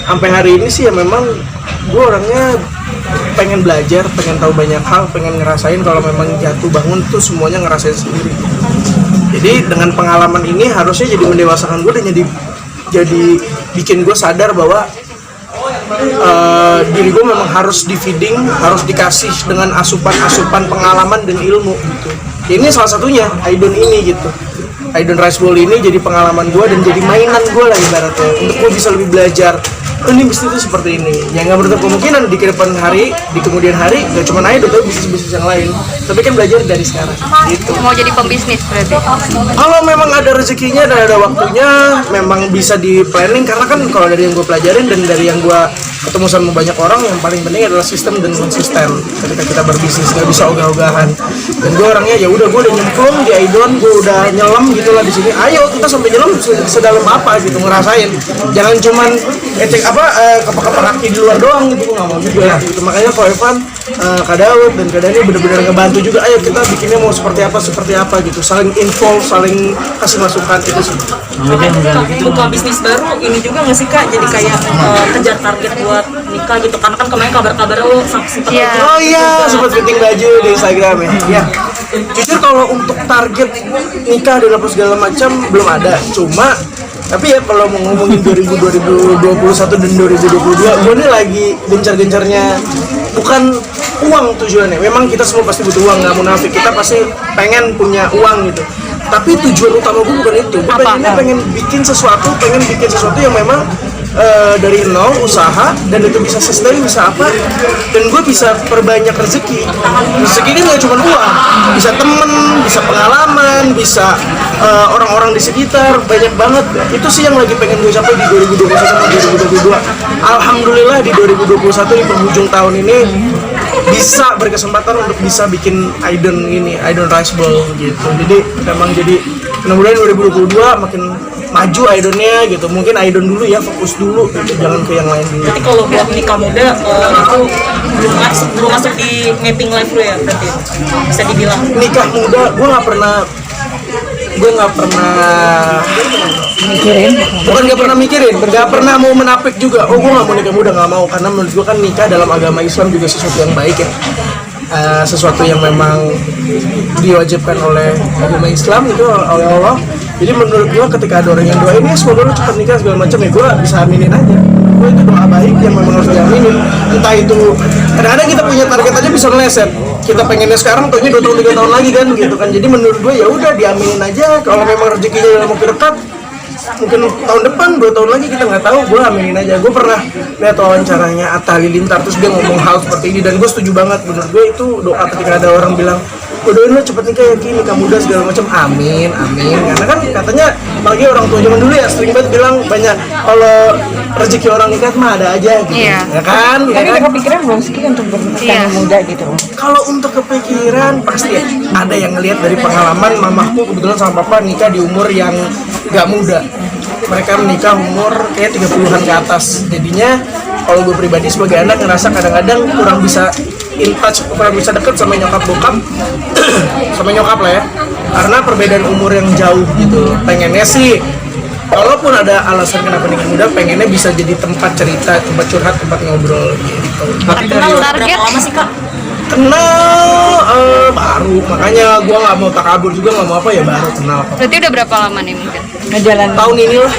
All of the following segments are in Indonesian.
sampai hari ini sih ya memang gue orangnya pengen belajar, pengen tahu banyak hal, pengen ngerasain kalau memang jatuh bangun tuh semuanya ngerasain sendiri. Jadi dengan pengalaman ini harusnya jadi mendewasakan gue dan jadi bikin gue sadar bahwa diri gue memang harus di-feeding, harus dikasih dengan asupan-asupan pengalaman dan ilmu gitu. Ini salah satunya Aidon ini gitu. Aidon Rice Bowl ini jadi pengalaman gue dan jadi mainan gue lah ibaratnya untuk gue bisa lebih belajar. Ini bisnis itu seperti ini. Ya nggak menutup kemungkinan di kemudian hari nggak cuma Aidon tapi bisnis-bisnis yang lain. Tapi kan belajar dari sekarang. Gitu. Mau jadi pembisnis berarti? Kalau memang ada rezekinya dan ada waktunya, memang bisa di planning karena kan kalau dari yang gue pelajarin dan dari yang gue ketemu sama banyak orang, yang paling penting adalah sistem dan konsisten ketika kita berbisnis, nggak bisa ogah-ogahan. Dan gue orangnya ya udah, gue udah nyemplung di Aidon, gue udah nyelam gitulah di sini. Ayo kita sampai nyelam sedalam apa gitu, ngerasain. Jangan cuman kepak-kepak kaki di luar doang gitu, gue nggak mau juga gitu. Makanya Ko Evan, Kak Daud dan Kak Dani benar-benar ngebantu juga. Ayo kita bikinnya mau seperti apa gitu, saling info, saling kasih masukan itu sih. Buka bisnis baru ini juga nggak sih Kak, jadi kayak kejar target buat nikah gitu, karena kan kemarin kabar-kabar lo sempat oh iya sempat fitting baju di Instagram ya. Jujur kalau untuk target nikah dan apa segala macam belum ada, tapi ya kalau mau ngomongin 2021 dan 2022, gue nih lagi gencar-gencarnya bukan uang tujuannya. Memang kita semua pasti butuh uang, nggak munafik, kita pasti pengen punya uang gitu. Tapi tujuan utama gue bukan itu. Gue pengen bikin sesuatu yang memang dari nol usaha dan itu bisa sustain, bisa apa, dan gue bisa perbanyak rezeki kan nggak cuma uang, bisa temen, bisa pengalaman, bisa orang-orang di sekitar, banyak banget. Itu sih yang lagi pengen gue capai di 2021 sama 2022. Alhamdulillah di 2021 di penghujung tahun ini bisa berkesempatan untuk bisa bikin Aidon Rice Bowl gitu. Jadi memang jadi mudah-mudahan 2022 makin maju Aidonnya gitu. Mungkin Aidon dulu ya, fokus dulu gitu, jangan ke yang lain dulu. Berarti kalau buat nikah muda itu belum masuk di mapping life lo ya, berarti bisa dibilang nikah muda gue nggak pernah mikirin, nggak pernah mau menapik juga. Gue nggak mau nikah muda, nggak mau, karena menurut gue kan nikah dalam agama Islam juga sesuatu yang baik ya. Sesuatu yang memang diwajibkan oleh agama Islam itu oleh Allah. Jadi menurut gue ketika ada orang yang doain ya semoga lu cepat nikah segala macam, ya gue bisa aminin aja. Gue itu doa baik yang memang harus diaminin. Entah itu kadang-kadang kita punya target aja bisa meleset. Kita pengennya sekarang, tuhnya 2 tahun 3 tahun lagi kan gitu kan. Jadi menurut gue ya udah diaminin aja. Kalau memang rezekinya dalam waktu dekat, mungkin tahun depan, 2 tahun lagi kita nggak tahu, gue aminin aja. Gue pernah lihat wawancaranya Atta Halilintar, terus dia ngomong hal seperti ini dan gue setuju banget. Menurut gue itu doa ketika ada orang bilang doain lo cepet nikah ya Ki, nikah muda segala macam, amin. Karena kan katanya apalagi orang tua zaman dulu ya sering banget bilang banyak kalau rezeki orang nikah mah ada aja gitu. Iya. Ya kan? Tapi udah kepikiran belum sih untuk bernikah muda gitu? Kalau untuk kepikiran pasti ya, ada yang ngelihat dari pengalaman mamaku kebetulan sama papa nikah di umur yang gak muda. Mereka menikah umur kayak 30-an ke atas. Jadinya kalau gue pribadi sebagai anak ngerasa kadang-kadang kurang bisa in touch, kurang bisa deket sama nyokap bokap sama nyokap lah ya, karena perbedaan umur yang jauh gitu. Pengennya sih kalaupun ada alasan kenapa nikah muda, pengennya bisa jadi tempat cerita, tempat curhat, tempat ngobrol gitu. kenal berapa lama sih Kak? Kenal baru, makanya gue nggak mau takabur juga, nggak mau apa ya, baru kenal. Berarti udah berapa lama nih mungkin? Ngejalan Tahun ini lah,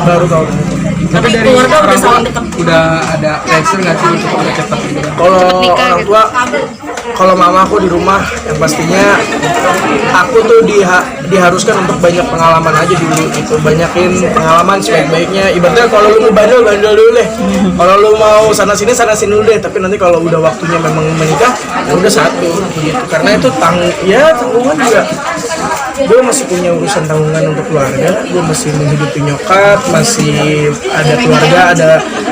baru tahun ini. Tapi dari keluarga udah saling dekat. Udah ada pressure nggak sih untuk cepat gitu? Kalau nikah orang gitu. tua, kalau mama aku di rumah, yang pastinya aku tuh diharuskan untuk banyak pengalaman aja dulu gitu, banyakin pengalaman sebaik-baiknya. Ibaratnya kalau lu mau bandel dulu deh, kalau lu mau sana sini dulu deh. Tapi nanti kalau udah waktunya memang menikah, ya udah satu gitu. Karena itu tanggungan juga. Gue masih punya urusan tanggungan untuk keluarga, gue masih menghidupi nyokap, masih ada keluarga,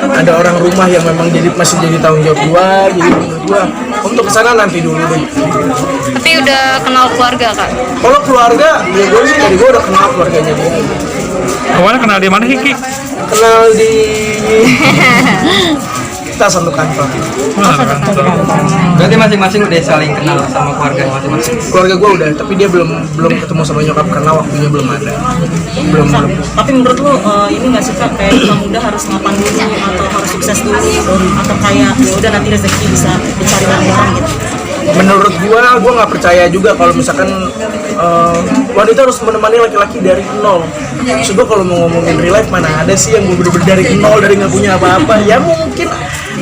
ada orang rumah yang memang masih jadi tanggung jawab gue. Jadi menurut gue untuk kesana nanti dulu deh. Tapi udah kenal keluarga Kak? Kalau keluarga, ya gue sih dari gue udah kenal keluarganya dia. Awalnya kenal di mana sih Ki? Kenal di kita satu kantor. Berarti masing-masing udah saling kenal sama keluarga masing-masing. Keluarga gue udah, tapi dia belum ketemu sama nyokap karena waktunya belum ada. Belum. Tapi menurut lu ini nggak sih Kak, kayak nikah muda harus mapan dulu atau harus sukses dulu atau kayak ya udah nanti rezeki bisa dicari bareng gitu? Menurut gua nggak percaya juga kalau misalkan wanita harus menemani laki-laki dari nol. Maksud gua kalau mau ngomongin real life, mana ada sih yang bener-bener dari nol, dari nggak punya apa-apa. Ya mungkin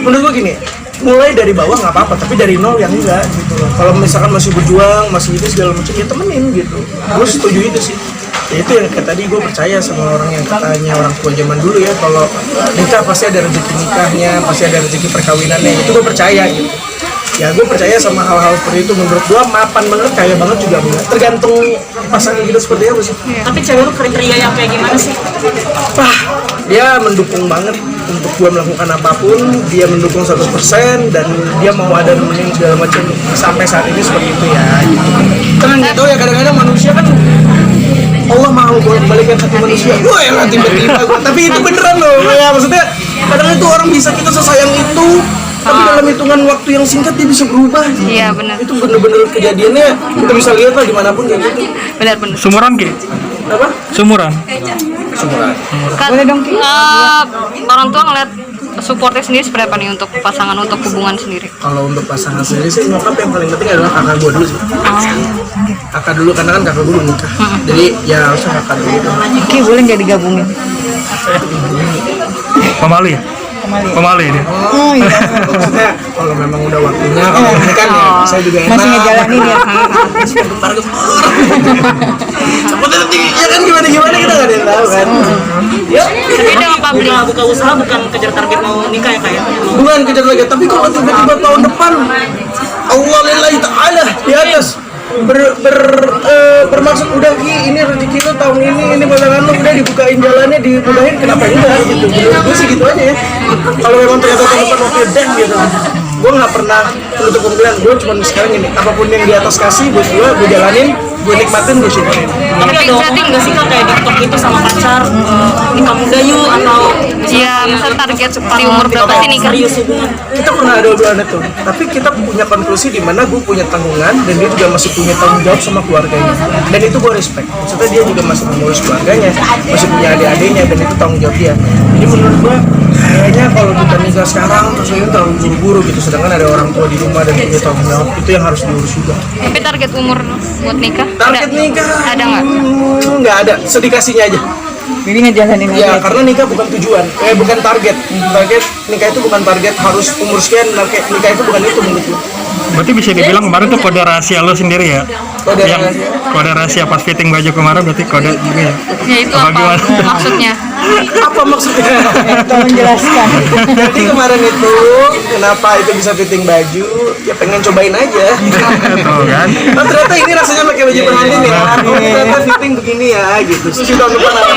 menurut gua gini, mulai dari bawah nggak apa-apa, tapi dari nol yang enggak gitu loh. Kalau misalkan masih berjuang, masih itu segala macam, ya temenin gitu. Gue setuju itu sih. Ya itu yang kayak tadi gue percaya sama orang yang katanya orang tua zaman dulu ya, kalau nikah pasti ada rezeki nikahnya, pasti ada rezeki perkawinannya. Itu gue percaya gitu. Ya gue percaya sama hal-hal seperti itu. Menurut gue mapan banget, kaya banget juga enggak. Tergantung pasangan kita seperti apa sih. Tapi cewek lu kriteria yang kayak gimana sih? Wah, dia mendukung banget untuk gue melakukan apapun. Dia mendukung 100% dan dia mau ada nemenin segala macam sampai saat ini seperti itu ya. Kan nggak tahu ya, kadang-kadang manusia kan Allah mau balikan hati manusia. Wah, yang tiba-tiba gue. Tapi itu beneran loh. Ya maksudnya kadang itu orang bisa kita sesayang itu, tapi dalam hitungan waktu yang singkat dia bisa berubah. Iya benar. Itu bener-bener kejadiannya kita bisa lihat lah dimanapun kayak gitu. Benar. Sumuran Ki? Apa? Sumuran. Sumuran. Boleh dong, Ki? Orang tua ngeliat supportnya sendiri seperti apa nih untuk pasangan, untuk hubungan sendiri? Kalau untuk pasangan sendiri sih nyokap yang paling penting adalah kakak gue dulu sih. Kakak dulu, karena kan kakak gue belum nikah. Jadi ya harusnya kakak dulu. Ki, boleh nggak digabungin? Pemalu ya? Pemalu ya dia? Oh iya. Maksudnya kalau memang udah waktunya, kalau ini kan ya saya juga enak. Masih ngejalanin ya? Gempar-gempar. Seperti nanti ya kan gimana kita nggak ada yang tahu kan. Ya, Tapi udah nge-publish. Buka usaha bukan kejar target mau nikah ya kayak? bukan kejar lagi. Tapi kalau tiba-tiba tahun depan Allah lillahi ta'ala di atas bermaksud udah Ki, ini rezeki lu tahun ini pasangan lu udah dibukain jalannya, dimudahin, kenapa enggak gitu. Gue sih gitu aja ya. Kalau memang ternyata tahun depan waktu dan gitu, gue nggak pernah menutup kemungkinan. Gue cuma sekarang ini, apapun yang di atas kasih buat gue jalanin, gue nikmatin, gue syukurin. Tapi ada opung nggak sih Kak kayak TikTok itu sama pacar nikah muda yuk atau Iya, misal target di umur berapa sih nikah? serius hubungan? Kita pernah ada obrolan itu, tapi kita punya konklusi di mana gue punya tanggungan dan dia juga masih punya tanggung jawab sama keluarganya, dan itu gue respect. Maksudnya dia juga masih mengurus keluarganya, masih punya adik-adiknya, dan itu tanggung jawab dia. Jadi menurut gue kayaknya kalau kita nikah sekarang terus ini terlalu buru-buru gitu, sedangkan ada orang tua di rumah dan punya tanggung jawab, itu yang harus diurus juga. Tapi target umur buat nikah? Target nikah Ada nggak? Nggak ada, sedikasinya aja. Jadi ngejalanin Ya, aja. karena nikah bukan tujuan, bukan target. Target nikah itu bukan target harus umur sekian. Nikah itu bukan itu menurut gue. Berarti bisa dibilang kemarin tuh kode rahasia lo sendiri ya? Kode Yang rahasia. kode rahasia pas fitting baju kemarin berarti kode juga ya? Ya itu Apa apa gimana? maksudnya? Apa maksudnya? Tolong jelaskan. Jadi kemarin itu kenapa itu bisa fitting baju? Ya pengen cobain aja. Tuh kan? Oh, ternyata ini rasanya pakai baju pengantin ya. Oh, ternyata fitting begini ya gitu. Terus tahun depan apa?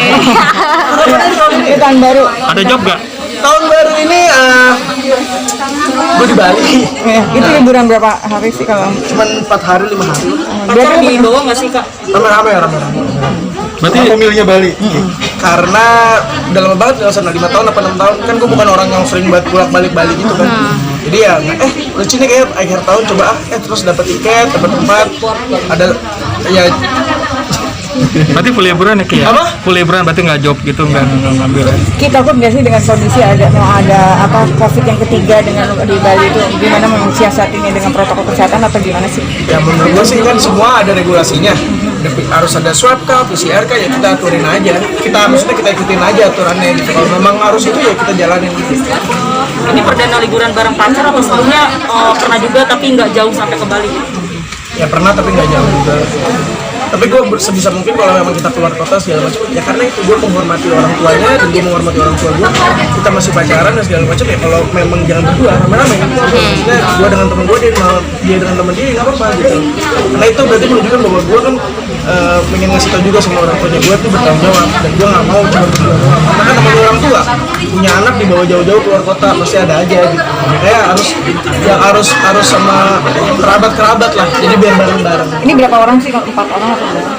Itu tahun baru. Ada job gak? Tahun baru ini gue di Bali. Itu liburan berapa hari sih kalau? Cuman 4 hari 5 hari. Pacar di bawah nggak sih Kak? Rame-rame. Berarti Pemilihnya Bali. Karena udah lama banget nggak sana 5 tahun apa 6 tahun kan gue bukan orang yang sering buat bolak-balik Bali gitu kan. Jadi ya lucu nih kayak akhir tahun coba terus dapat tiket, dapat tempat, ada ya. berarti full liburan ya Ki ya? Apa? Full liburan berarti nggak job gitu, nggak ngambil ya? Kita takut nggak sih dengan kondisi ada apa COVID yang ketiga dengan di Bali itu gimana mensiasatinya dengan protokol kesehatan atau gimana sih? Ya menurut gue sih kan semua ada regulasinya. Harus ada swab kah, PCR kah, ya kita aturin aja. Maksudnya kita ikutin aja aturannya gitu. Kalau memang harus itu ya kita jalanin gitu. Ini perdana liburan bareng pacar atau sebelumnya pernah juga tapi nggak jauh sampai ke Bali? Ya pernah tapi nggak jauh juga. Tapi gue sebisa mungkin kalau memang kita keluar kota segala macam, ya karena itu gue menghormati orang tuanya dan gue menghormati orang tua gue. Kita masih pacaran dan segala macam ya, kalau memang jangan berdua rame-rame. Maksudnya gue dengan temen gue, dia dengan temen dia nggak apa-apa gitu. Karena itu berarti menunjukkan bahwa gue kan pengen ngasih tau juga sama orang tuanya gue tuh bertanggung jawab, dan gue nggak mau cuma berdua doang. Karena kan temen orang tua punya anak dibawa jauh-jauh keluar kota pasti ada aja gitu. Makanya harus sama kerabat lah. Jadi biar bareng-bareng. Ini berapa orang sih? 4 orang atau berapa?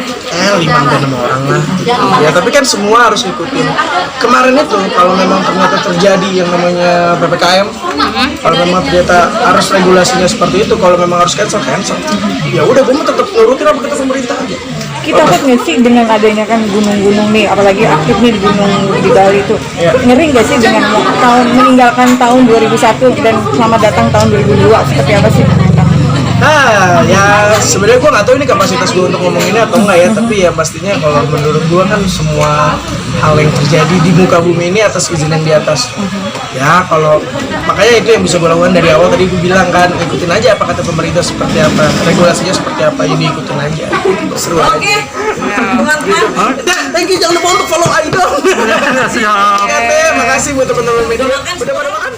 5 dan 6 orang lah. Ya tapi kan semua harus ikutin. Kemarin itu kalau memang ternyata terjadi yang namanya PPKM, kalau memang ternyata harus regulasinya seperti itu, kalau memang harus cancel. Ya udah, gue mau tetap nurutin apa kata pemerintah aja. Kita takut nggak sih dengan adanya kan gunung-gunung nih, apalagi aktif nih di gunung di Bali itu, ngeri nggak sih dengan meninggalkan tahun 2001 dan selamat datang tahun 2002, seperti apa sih? Nah, ya sebenarnya gue nggak tahu ini kapasitas gue untuk ngomong ini atau enggak ya, tapi ya pastinya kalau menurut gue kan semua hal yang terjadi di muka bumi ini atas izin yang di atas. Ya kalau makanya itu yang bisa gue lakukan dari awal tadi gue bilang kan, ikutin aja apa kata pemerintah seperti apa, regulasinya seperti apa, jadi ikutin aja. Seru aja. Thank you, jangan lupa untuk follow Idol. Siap. Oke, makasih buat teman-teman media. Udah pada makan?